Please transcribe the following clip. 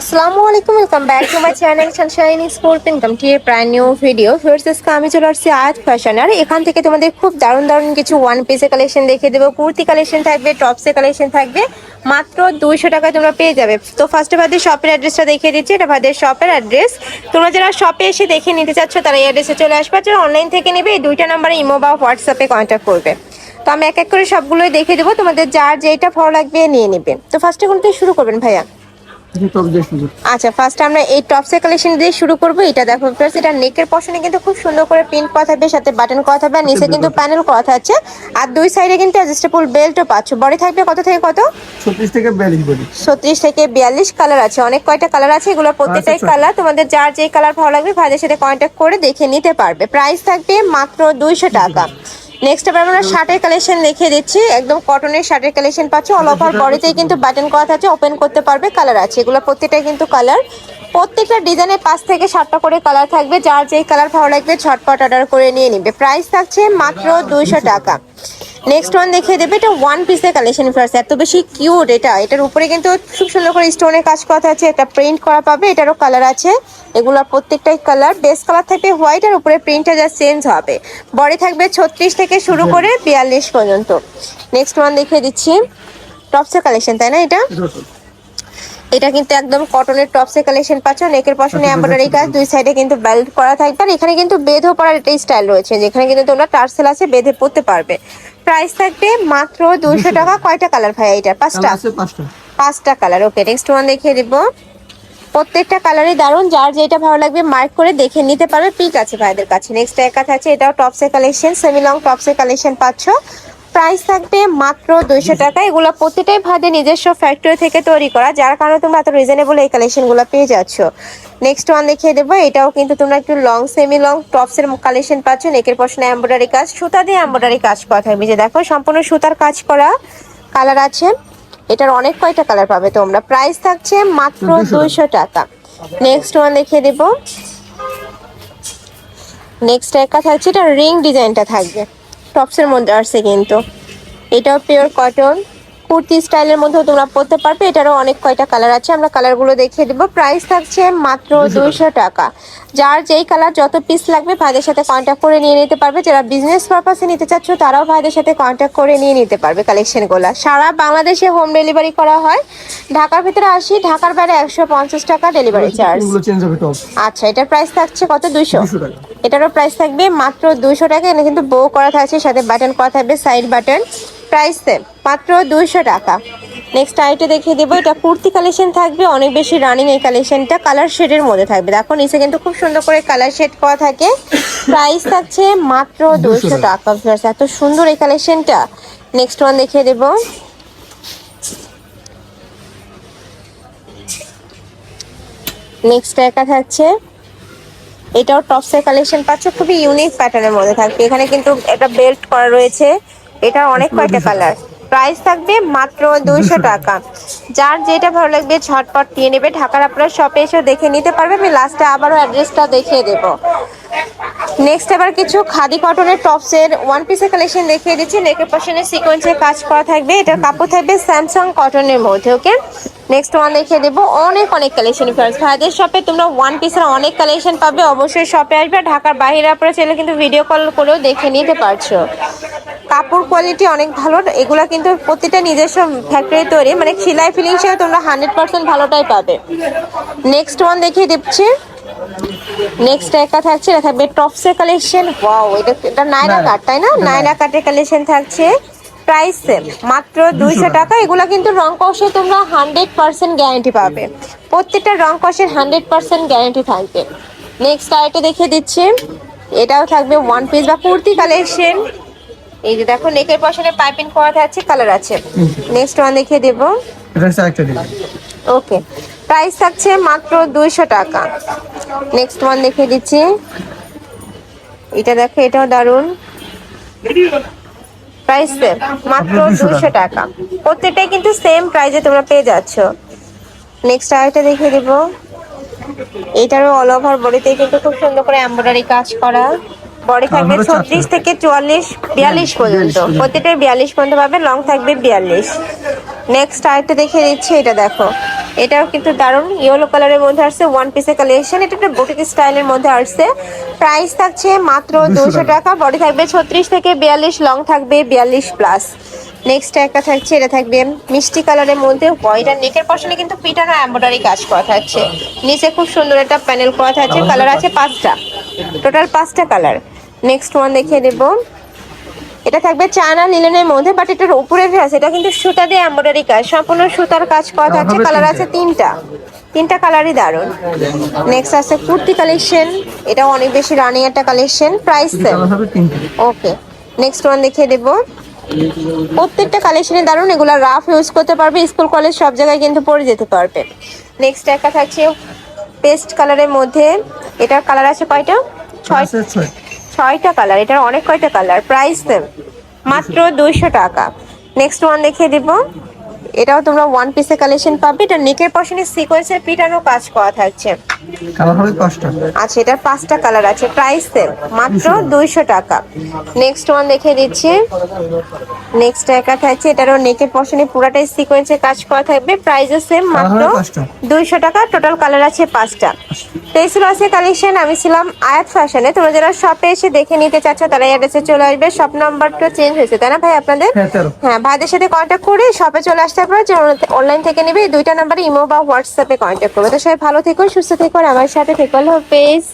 আসসালামু আলাইকুম, welcome back to my channel Sunshine sport income T brand new video. First আজকে আমি চলে আসছি আয়াত ফ্যাশন, আর এখান থেকে তোমাদের খুব দারুণ দারুণ কিছু ওয়ান পিসের কালেকশন দেখিয়ে দেবো। কুর্তি কালেকশন থাকবে, টপসের কালেকশন থাকবে, মাত্র 200 টাকায় তোমরা পেয়ে যাবে। তো ফার্স্টে ভাদের শপের অ্যাড্রেসটা দেখিয়ে দিচ্ছি। এটা ভাদের শপের অ্যাড্রেস। তোমরা যারা শপে এসে দেখে নিতে চাচ্ছ তারা এই অ্যাড্রেসে চলে আসবে, যারা অনলাইন থেকে নেবে এই দুইটা নাম্বারে ইমো বা হোয়াটসঅ্যাপে কন্ট্যাক্ট করবে। তো আমি এক এক করে সবগুলোই দেখিয়ে দেবো, তোমাদের যার যেটা ভালো লাগবে নিয়ে নেবে। তো ফার্স্টে কোনটা শুরু করবেন ভাইয়া? আচ্ছা, ফার্স্ট আমরা এই টপসের কালেকশন দিয়ে শুরু করব। এটা দেখো ফ্রেন্ডস, এটা নেকের পশনে কিন্তু খুব সুন্দর করে প্রিন্ট করা থাকবে, সাথে বাটন করা থাকবে, আর নিচে কিন্তু প্যানেল করা থাকছে, আর দুই সাইডে কিন্তু অ্যাডজাস্টেবল বেল্টও পাচ্ছ। বডি থাকবে কত থেকে কত? 36 থেকে 42 বডি। 36 থেকে 42 কালার আছে, অনেক কয়টা কালার আছে, এগুলো প্রত্যেকটাই কালার। তোমাদের যার যে কালার ভালো লাগবে ভাইদের সাথে কন্ট্যাক্ট করে দেখে নিতে পারবে। প্রাইস থাকবে মাত্র 200 টাকা। নেক্সট আবার আমরা শার্টের কালেকশন দেখিয়ে দিচ্ছি। একদম কটনের শার্টের কালেকশন পাচ্ছ, অল ওভার বডিতেই কিন্তু বাটন করা থাকছে, ওপেন করতে পারবে, কালার আছে, এগুলো প্রত্যেকটাই কিন্তু কালার। প্রত্যেকটা ডিজাইনে 5 থেকে 7টা করে কালার থাকবে, যার যেই কালার ভালো লাগবে ঝটপট অর্ডার করে নিয়ে নিবে। প্রাইস থাকছে মাত্র 200 টাকা। নেক্সট ওয়ান দেখিয়ে দেবে, এটা ওয়ান পিসের কালেকশন ফার্স্ট, এত বেশি কিউট। এটার উপরে কিন্তু খুব সুন্দর করে স্টোনের কাজ করা আছে, এটা প্রিন্ট করা পাবে, এটারও কালার আছে, এগুলো প্রত্যেকটাই কালার। বেস কালার থাকবে হোয়াইট, আর উপরে প্রিন্টটা যা চেঞ্জ হবে। বডি থাকবে 36 থেকে শুরু করে 42 পর্যন্ত। নেক্সট ওয়ান দেখিয়ে দিচ্ছি, টপসের কালেকশন, তাই না? এটা কিন্তু একদম কটনের টপসের কালেকশন পাচ্ছ, নেকের পশনে এমব্রয়ডারি কাজ, দুই সাইডে কিন্তু বেল্ট করা থাকবে, আর এখানে কিন্তু বেঁধেও পরার একটা স্টাইল রয়েছে, যেখানে কিন্তু তোমরা টার্সেল আছে বেঁধে পরতে পারবে। প্রাইস থাকবে মাত্র 200 টাকা। কয়টা কালার ভাই এটা? পাঁচটা কালার। ওকে, নেক্সট ওয়ান দেখিয়ে দিব। প্রত্যেকটা কালারই দারুণ, যার যেটা ভালো লাগবে মার্ক করে দেখে নিতে পারবে, পিক আছে ভাইদের কাছে। নেক্সট একা থাকছে, এটাও টপসের কালেকশন, সেমি লং টপসের কালেকশন পাচ্ছ। প্রাইস থাকবে মাত্র 200 টাকা। এগুলো প্রত্যেকটাই ভাইদের নিজস্ব ফ্যাক্টরি থেকে তৈরি করা, যার কারণে তোমরা এত রিজনেবল এই কালেকশনগুলো পেয়ে যাচ্ছ। নেক্সট ওয়ান দেখিয়ে দেবো, এটাও কিন্তু তোমরা একটু লং সেমি লং টপসের কালেকশন পাচ্ছ, নেকের পশনে এমব্রয়ডারি কাজ, সুতা দিয়ে এমব্রয়ডারি কাজ করা থাকবে, যে দেখো সম্পূর্ণ সুতার কাজ করা, কালার আছে, এটার অনেক কয়টা কালার পাবে তোমরা। প্রাইস থাকছে মাত্র 200 টাকা। নেক্সট ওয়ান দেখিয়ে দেব। নেক্সট একটা থাকছে, এটা রিং ডিজাইনটা থাকবে, টপসের মধ্যে আসছে কিন্তু, এটাও পিওর কটন, কুর্তি স্টাইলের মধ্যেও তোমরা পরতে পারবে। এটারও অনেক কয়টা কালার আছে, আমরা কালারগুলো দেখিয়ে দেবো। প্রাইস থাকছে মাত্র 200 টাকা। যার যেই কালার যত পিস লাগবে ভাইদের সাথে কন্ট্যাক্ট করে নিয়ে নিতে পারবে। যারা বিজনেস পারপাসে নিতে চাচ্ছ তারাও ভাইদের সাথে কন্ট্যাক্ট করে নিয়ে নিতে পারবে কালেকশনগুলো। সারা বাংলাদেশে হোম ডেলিভারি করা হয়, ঢাকার ভিতরে 80, ঢাকার বাইরে 150 টাকা ডেলিভারি চার্জ। আচ্ছা, এটার প্রাইস থাকছে কত? 200 টাকা। এটারও প্রাইস থাকবে মাত্র 200 টাকা। এখানে কিন্তু বো করা থাকছে, সাথে বাটন করা থাকবে, সাইড বাটন। প্রাইস মাত্র 200 টাকা। নেক্সট আইটে দেখিয়ে দেবো, এটা কুর্তি কালেকশন থাকবে, অনেক বেশি রানিং এই কালেকশনটা, কালার শেডের মধ্যে থাকবে, দেখো নিচে কিন্তু খুব সুন্দর করে কালার শেড করা থাকে। প্রাইস থাকছে মাত্র 200 টাকা। এত সুন্দর এই কালেকশনটা। নেক্সট ওয়ান দেখিয়ে দেবো, নেক্সট একা থাকছে, এটাও টপসের কালেকশন পাচ্ছ, খুবই ইউনিক প্যাটার্নের মধ্যে থাকবে, এখানে কিন্তু একটা বেল্ট করা রয়েছে, এটা অনেক কয়টা কালার। প্রাইস থাকবে মাত্র 200 টাকা। যার যেটা ভালো লাগবে ঝটপট নিয়ে নেবে। ঢাকার আপনারা শপে এসেও দেখে নিতে পারবে, আমি লাস্টে আবারও অ্যাড্রেসটা দেখিয়ে দেবো। নেক্সট আবার কিছু খাদি কটনের টপসের ওয়ান পিসের কালেকশন দেখিয়ে দিচ্ছি, নেকের পশনে সিকোয়েন্সের কাজ করা থাকবে, এটার কাপড় থাকবে স্যামসাং কটনের মধ্যে। ওকে, নেক্সট ওয়ান দেখিয়ে দেবো, অনেক কালেকশন ফ্রেন্ডস, ভাইদের শপে তোমরা ওয়ান পিসের অনেক কালেকশন পাবে, অবশ্যই শপে আসবে। ঢাকার বাইরে আপনারা চাইলে কিন্তু ভিডিও কল করেও দেখে নিতে পারছো। কাপড় কোয়ালিটি অনেক ভালো, এগুলা কিন্তু প্রতিটা নিজস্ব ফ্যাক্টরি তৈরি, মানে সেলাই ফিলিংসে তোমরা 100% ভালোটাই পাবে। নেক্সট ওয়ান দেখিয়ে দিচ্ছি, নেক্সট একা থাকছে, এটা থাকবে টপসের কালেকশন। ওয়াও, এটা নায়রা কাট, তাই না? নায়রা কাটের কালেকশন থাকছে। প্রাইস মাত্র 200 টাকা। এগুলা কিন্তু রং কষে তোমরা 100% গ্যারান্টি পাবে, প্রত্যেকটা রং কষের 100% গ্যারান্টি থাকবে। নেক্সট আইটে দেখিয়ে দিচ্ছি, এটাও থাকবে ওয়ান পিস বা কুর্তি কালেকশন, এই যে দেখো নেকের পশনে পাইপিং করা থাকছে, কালার আছে। নেক্সট ওয়ান দেখিয়ে দেবো, ওকে, প্রাইস থাকছে মাত্র 200 টাকা। নেক্সট ওয়ান দেখিয়ে দিচ্ছি, এটা দেখো, এটাও দারুন, প্রাইস মাত্র 200 টাকা। প্রত্যেকটাই কিন্তু সেম প্রাইসে তোমরা পেয়ে যাচ্ছ। নেক্সট আইটা দেখিয়ে দিব, এটারও অল ওভার বডিতে কিন্তু খুব সুন্দর করে এমব্রয়ডারি কাজ করা, বডি থাকবে 36 থেকে 42 পর্যন্ত, প্রত্যেকটাই 42 পর্যন্ত পাবে, লং থাকবে 42। নেক্সট আইটা দেখিয়ে দিচ্ছি, এটা দেখো, এটাও কিন্তু দারুণ ইয়েলো কালারের মধ্যে আসছে, ওয়ান পিসের কালেকশন। এটা একটা বুটিক স্টাইলের মধ্যে আসছে। প্রাইস থাকছে মাত্র 200 টাকা। বডি থাকবে 36 থেকে 42, লং থাকবে 42 প্লাস। নেক্সট একটা থাকছে, এটা থাকবে মিষ্টি কালারের মধ্যে হোয়াইট আর নেকের পশনে কিন্তু পিটানো এমব্রয়ডারি কাজ করা থাকছে। নিচে খুব সুন্দর একটা প্যানেল করা থাকছে। কালার আছে 5টা, টোটাল 5টা কালার। নেক্সট ওয়ান দেখিয়ে দেবো। এটা থাকবে চায়না লিনেনের মধ্যে, বাট এটার উপরে আছে এটা কিন্তু সুতা দিয়ে এমব্রয়ডারি কাজ, সম্পূর্ণ সুতার কাজ করা থাকছে। কালার আছে 3টা কালারই দারুণ। নেক্সট আছে কুর্তি কালেকশন, এটাও অনেক বেশি রানিং একটা collection. Price okay. Next one দেখিয়ে দেবো। প্রত্যেকটা কালেকশনে দারুণ, এগুলা রাফ ইউজ করতে পারবে, স্কুল কলেজ সব জায়গায় কিন্তু পরে যেতে পারবে। নেক্সট একটা থাকছে পেস্ট কালারের মধ্যে, এটার কালার আছে কয়টা? 6টা কালার, এটার অনেক কয়টা কালার। প্রাইস মাত্র 200 টাকা। নেক্সট ওয়ান দেখিয়ে দিব। এটাও তোমরা ওয়ান পিসের কালেকশন পাবে। এটা নেকের পশনে সিকোয়েন্সের পিটানো কাজ করা থাকছে। কালার হবে 5টা। আচ্ছা, এটার 5টা কালার আছে। প্রাইস মাত্র 200 টাকা। নেক্সট ওয়ান দেখিয়ে দিচ্ছি। নেক্সট একটা থাকছে, এটারও নেকের পশনে পুরাটাই সিকোয়েন্সের কাজ করা থাকবে। প্রাইসও সেম, মাত্র 200 টাকা। টোটাল কালার আছে 5টা। তো এই ছিল আজকে কালেকশন। আমি ছিলাম আয়াত ফ্যাশনে। তোমরা যারা শপে এসে দেখে নিতে চাচ্ছ তারা অ্যাড্রেসে চলে আসবে। শপ নাম্বারটা চেঞ্জ হয়েছে তাই না ভাই আপনাদের? হ্যাঁ, ভাইদের সাথে কন্ট্যাক্ট করে শপে চলে আসতে পারো। যে অনলাইন থেকে নেবে, এই 2টা নাম্বারে ইমো বা হোয়াটসঅ্যাপে কন্ট্যাক্ট করবে। তো সবাই ভালো থেকো, সুস্থ থেকো, আর আমার সাথে থেকো। আল্লাহ হাফেজ।